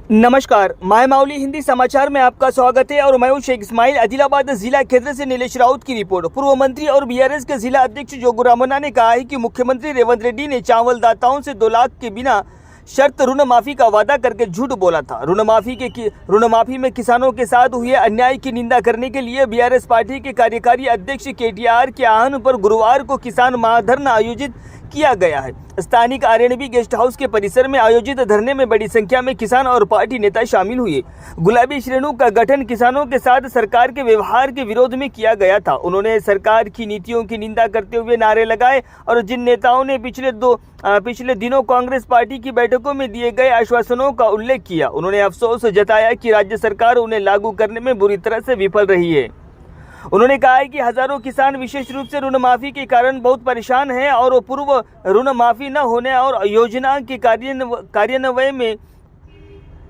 नमस्कार, माय माउली हिंदी समाचार में आपका स्वागत है और मैं हूं शेख इस्माइल। आदिलाबाद जिला केंद्र से नीलेश राउत की रिपोर्ट। पूर्व मंत्री और बीआरएस के जिला अध्यक्ष जोगू रामन्ना ने कहा है कि मुख्यमंत्री रेवंत रेड्डी ने चावल दाताओं से 2 लाख के बिना शर्त ऋण माफी का वादा करके झूठ बोला था। ऋण माफी में किसानों के साथ हुए अन्याय की निंदा करने के लिए बीआरएस पार्टी के कार्यकारी अध्यक्ष केटीआर के आह्वान पर गुरुवार को किसान महाधरना आयोजित किया गया है। स्थानिक आरएनबी गेस्ट हाउस के परिसर में आयोजित धरने में बड़ी संख्या में किसान और पार्टी नेता शामिल हुए। गुलाबी श्रेणु का गठन किसानों के साथ सरकार के व्यवहार के विरोध में किया गया था। उन्होंने सरकार की नीतियों की निंदा करते हुए नारे लगाए और जिन नेताओं ने पिछले दिनों कांग्रेस पार्टी की बैठकों में दिए गए आश्वासनों का उल्लेख किया, उन्होंने अफसोस जताया कि राज्य सरकार उन्हें लागू करने में बुरी तरह से विफल रही है। उन्होंने कहा है कि हजारों किसान विशेष रूप से ऋण माफी के कारण बहुत परेशान हैं और पूर्व ऋण माफी न होने और योजना के कार्यान्वयन में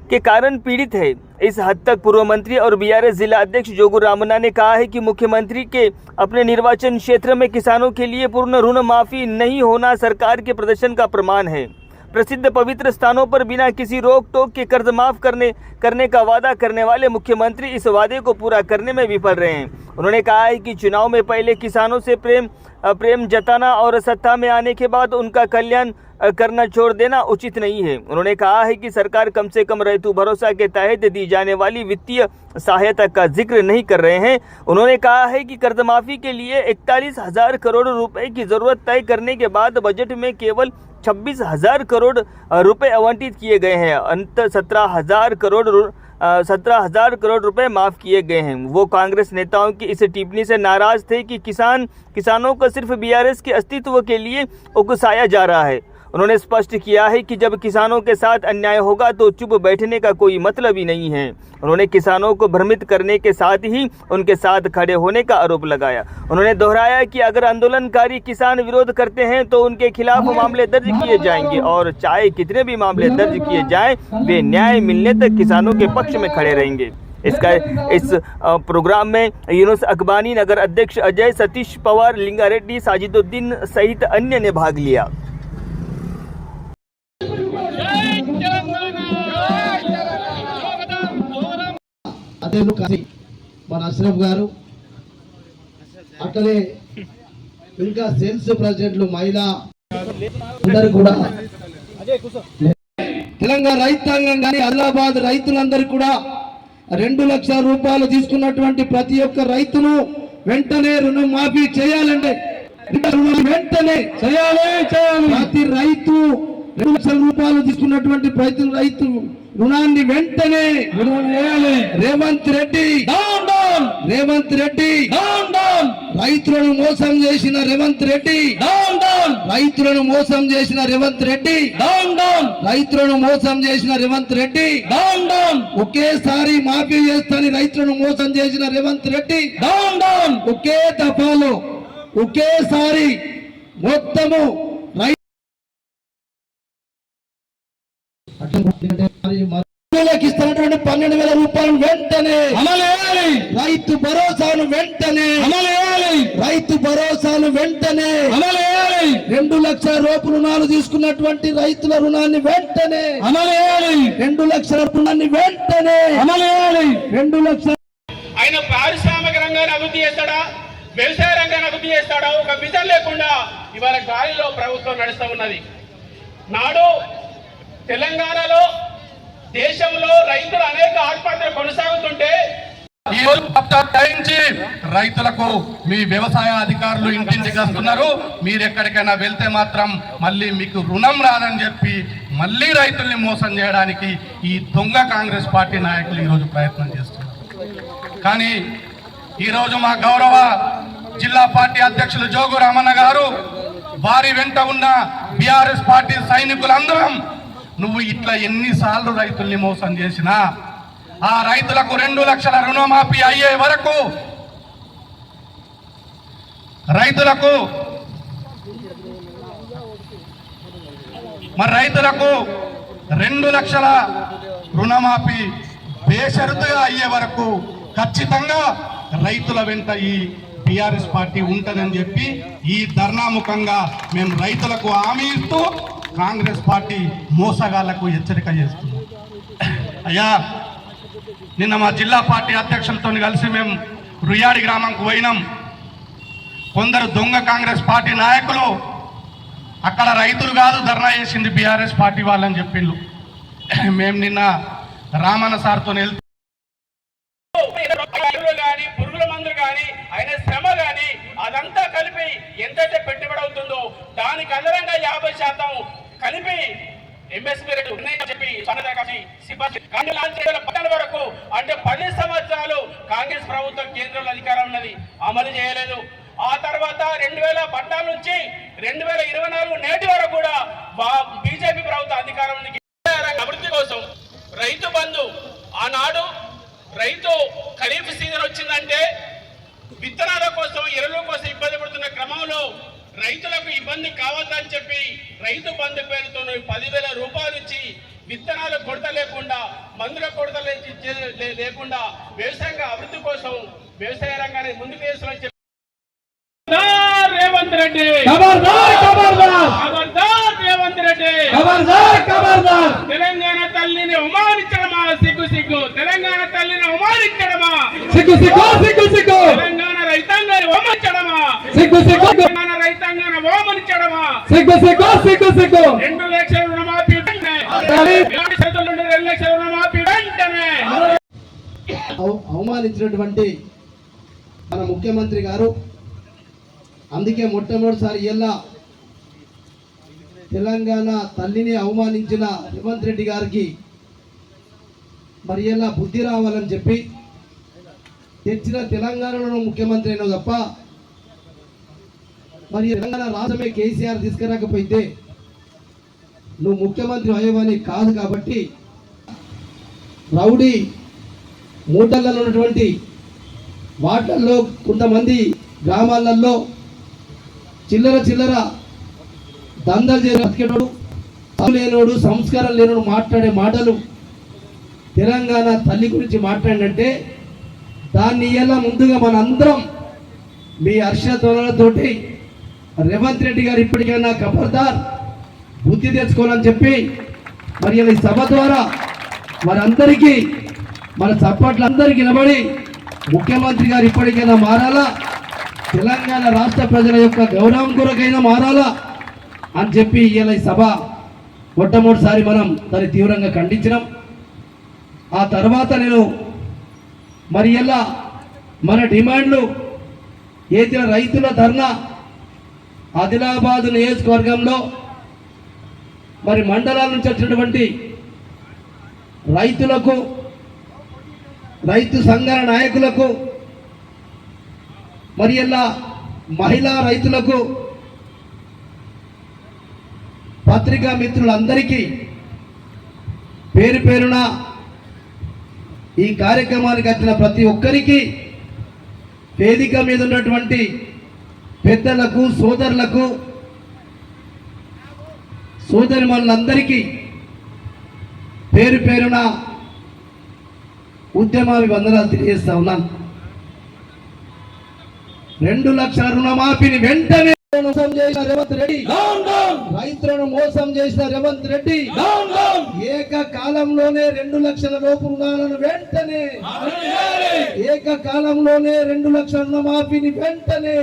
के कारण पीड़ित है। इस हद तक पूर्व मंत्री और बीआरएस जिला अध्यक्ष जोगू रामन्ना ने कहा है कि मुख्यमंत्री के अपने निर्वाचन क्षेत्र में किसानों के लिए पूर्ण ऋण माफी नहीं होना सरकार के प्रदर्शन का प्रमाण है। प्रसिद्ध पवित्र स्थानों पर बिना किसी रोक टोक के कर्ज माफ करने का वादा करने वाले मुख्यमंत्री इस वादे को पूरा करने में विफल रहे हैं। उन्होंने कहा है कि चुनाव में पहले किसानों से प्रेम जताना और सत्ता में आने के बाद उनका कल्याण करना छोड़ देना उचित नहीं है। उन्होंने कहा है कि सरकार कम से कम ऋतु भरोसा के तहत दी जाने वाली वित्तीय सहायता का जिक्र नहीं कर रहे हैं। उन्होंने कहा है कि कर्ज माफी के लिए 41,000 करोड़ रुपए की जरूरत तय करने के बाद बजट में केवल 26,000 करोड़ रुपए आवंटित किए गए हैं। अंत 17,000 करोड़ रुपए माफ किए गए हैं। वो कांग्रेस नेताओं की इस टिप्पणी से नाराज थे कि किसानों को सिर्फ बीआरएस के अस्तित्व के लिए उकसाया जा रहा है। उन्होंने स्पष्ट किया है कि जब किसानों के साथ अन्याय होगा तो चुप बैठने का कोई मतलब ही नहीं है। उन्होंने किसानों को भ्रमित करने के साथ ही उनके साथ खड़े होने का आरोप लगाया। उन्होंने दोहराया कि अगर आंदोलनकारी किसान विरोध करते हैं तो उनके खिलाफ मामले दर्ज किए जाएंगे और चाहे कितने भी मामले दर्ज किए जाएं, वे न्याय मिलने तक किसानों के पक्ष में खड़े रहेंगे। इस प्रोग्राम में यूनुस अकबानी, नगर अध्यक्ष अजय, सतीश पवार, लिंगारेड्डी, साजिदुद्दीन सहित अन्य ने भाग लिया। మన అష్రఫ్ గారు అట్లనే ఇంకా సెన్స్ ప్రెసిడెంట్లు మహిళా అందరూ కూడా తెలంగాణ రైతాంగం కానీ ఆదిలాబాద్ రైతులందరూ కూడా 2 లక్షల రూపాయలు తీసుకున్నటువంటి ప్రతి ఒక్క రైతును వెంటనే రుణం మాఫీ చేయాలండి। వెంటనే చేయాలి। ప్రతి రైతు 2 లక్షల రూపాయలు తీసుకున్నటువంటి ప్రతి రైతు రుణాన్ని వెంటనే రేవంత్ రెడ్డి రైతులను మోసం చేసిన రేవంత్ రెడ్డి ఒకేసారి మాఫీ చేస్తాని రైతులను మోసం చేసిన రేవంత్ రెడ్డి ఒకే దఫాలో ఒకేసారి మొత్తము ఇస్తున్నటువంటి 12,000 రూపాయలు వెంటనే రైతు భరోసాను వెంటనే 2 లక్షల రూపాయల రుణాలు తీసుకున్నటువంటి రైతుల రుణాన్ని వెంటనే 2 లక్షల రుణాన్ని వెంటనే 2 లక్షల ఆయన పారిశ్రామిక రంగాన్ని అభివృద్ధి చేస్తాడా, వ్యవసాయ రంగాన్ని అభివృద్ధి చేస్తాడా, ఒక విజన్ లేకుండా ఇవాళ గాలిలో ప్రభుత్వం నడుస్తూ ఉన్నది। నాడు తెలంగాణలో దేశంలో రైతులు అనేక ఆత్మహత్యలు కొనసాగుతుంటే రైతులకు మీ వ్యవసాయ అధికారులు ఇంటింటికి వస్తున్నారు, మీరు ఎక్కడికైనా వెళ్తే మాత్రం మళ్ళీ మీకు రుణం రాదని చెప్పి మళ్ళీ రైతుల్ని మోసం చేయడానికి ఈ దొంగ కాంగ్రెస్ పార్టీ నాయకులు ఈరోజు ప్రయత్నం చేస్తున్నారు। కానీ ఈరోజు మా గౌరవ జిల్లా పార్టీ అధ్యక్షులు జోగు రామన్న గారు, వారి వెంట ఉన్న బీఆర్ఎస్ పార్టీ సైనికులందరం నువ్వు ఇట్లా ఎన్నిసార్లు రైతుల్ని మోసం చేసినా ఆ రైతులకు 2 లక్షల రుణమాఫీ అయ్యే వరకు రైతులకు 2 లక్షల రుణమాఫీ బేషరతుగా అయ్యే వరకు ఖచ్చితంగా రైతుల వెంట ఈ బీఆర్ఎస్ పార్టీ ఉంటుందని చెప్పి ఈ ధర్నాముఖంగా మేము రైతులకు హామీ ఇస్తూ కాంగ్రెస్ పార్టీ మోసగాళ్లకు హెచ్చరిక చేస్తుంది। అయ్యా, నిన్న మా జిల్లా పార్టీ అధ్యక్షులతో కలిసి మేము రుయాడి గ్రామంకు పోయినాం. కొందరు దొంగ కాంగ్రెస్ పార్టీ నాయకులు అక్కడ రైతులు కాదు ధర్నా చేసింది బీఆర్ఎస్ పార్టీ వాళ్ళని చెప్పిండ్రు. మేము నిన్న రామన్న సార్తో వెళ్తే కానీ పురుగుల మందులు కానీ ఆయన శ్రమ కానీ అదంతా కలిపి ఎంతైతే పెట్టుబడి అవుతుందో దానికి అదనంగా 50% కలిపి ఎంఎస్పీ రేటు ఉన్నాయని చెప్పి పట్టణ వరకు అంటే 10 సంవత్సరాలు కాంగ్రెస్ ప్రభుత్వం కేంద్రంలో అధికారం ఉన్నది, అమలు చేయలేదు. ఆ తర్వాత 2014 నుంచి 2024 నేటి వరకు కూడా బీజేపీ ప్రభుత్వం అధికారం ఉంది. అభివృద్ధి కోసం రైతు బంధు, ఆనాడు రైతు ఖరీఫ్ సీజన్ వచ్చిందంటే విత్తనాల కోసం ఎరువుల కోసం ఇబ్బంది పడుతున్న క్రమంలో రైతులకు ఇబ్బంది కావద్దని చెప్పి రైతు బంధు పేరుతో 10,000 రూపాయలు ఇచ్చి విత్తనాలు కొరత లేకుండా, మందుల కొరత లేకుండా వ్యవసాయ అభివృద్ధి కోసం వ్యవసాయ రంగాన్ని ముందుకు వేసుకొని చెప్పి రేవంత్ రెడ్డి రేవంత్ రెడ్డి తెలంగాణ తల్లిని అవమానించడమా? సిగ్గు సిగ్గు. తెలంగాణ తల్లిని అవమానించడమా? సిగ్గు సిగ్గు సిగ్గు సిగ్గు. తెలంగాణ రైతాంగాన్ని అవమానించడమా? సిగ్గు సిగ్గు. తెలంగాణ రైతాంగాన్ని అవమానించడమా? సిగ్గు సిగ్గు సిగ్గు సిగ్గు. 2 లక్షల రుణమాఫీ వెంటనే, 2 లక్షల రుణమాఫీ వెంటనే. అవమానించినటువంటి మన ముఖ్యమంత్రి గారు అందుకే మొట్టమొదటిసారి ఇలా తెలంగాణ తల్లిని అవమానించిన రేవంత్ రెడ్డి గారికి మరి ఇలా బుద్ధి రావాలని చెప్పి తెచ్చిన తెలంగాణలో ముఖ్యమంత్రి అయినా తప్ప మరి తెలంగాణ రాష్ట్రమే కేసీఆర్ తీసుకురాకపోతే నువ్వు ముఖ్యమంత్రి అయ్యేవని కాదు. కాబట్టి రౌడీ మూటల్లో ఉన్నటువంటి వాటల్లో కొంతమంది గ్రామాలలో చిల్లర దందలు చేసేటోడు, లేనోడు, సంస్కారం లేనోడు మాట్లాడే మాటలు తెలంగాణ తల్లి గురించి మాట్లాడినంటే దాన్ని ఇలా ముందుగా మనందరం మీ హర్షధ్వనులతోటి రేవంత్ రెడ్డి గారు ఇప్పటికైనా ఖబర్దార్ బుద్ధి తెచ్చుకోవాలని చెప్పి మరి ఈ సభ ద్వారా మనందరికీ మన చప్పట్లందరికీ నిలబడి ముఖ్యమంత్రి గారు ఇప్పటికైనా మారాలా, తెలంగాణ రాష్ట్ర ప్రజల యొక్క గౌరవం కొరకైనా మారాలా అని చెప్పి ఇలా ఈ సభ మొట్టమొదటిసారి మనం దాన్ని తీవ్రంగా ఖండించినాం. ఆ తర్వాత నేను మరి ఇలా మన డిమాండ్లు ఏదైనా రైతుల ధర్నా ఆదిలాబాద్ నియోజకవర్గంలో మరి మండలాల నుంచి వచ్చినటువంటి రైతులకు, రైతు సంఘాల నాయకులకు, మరి ఇలా మహిళా రైతులకు, పత్రికా మిత్రులందరికీ పేరు పేరున ఈ కార్యక్రమానికి వచ్చిన ప్రతి ఒక్కరికి, వేదిక మీద ఉన్నటువంటి పెద్దలకు, సోదరులకు, సోదరిమణులందరికీ పేరు పేరున ఉద్యమాభివందనాలు తెలియజేస్తా ఉన్నాను. 2 లక్షల రుణమాఫీని వెంటనే మోసం చేసిన రేవంత్ రెడ్డి, రైతులను మోసం చేసిన రేవంత్ రెడ్డి ఏకకాలంలోనే 2 లక్షల లోపు రుణాలను వెంటనే, ఏకకాలంలోనే 2 లక్షల రుణమాఫీని వెంటనే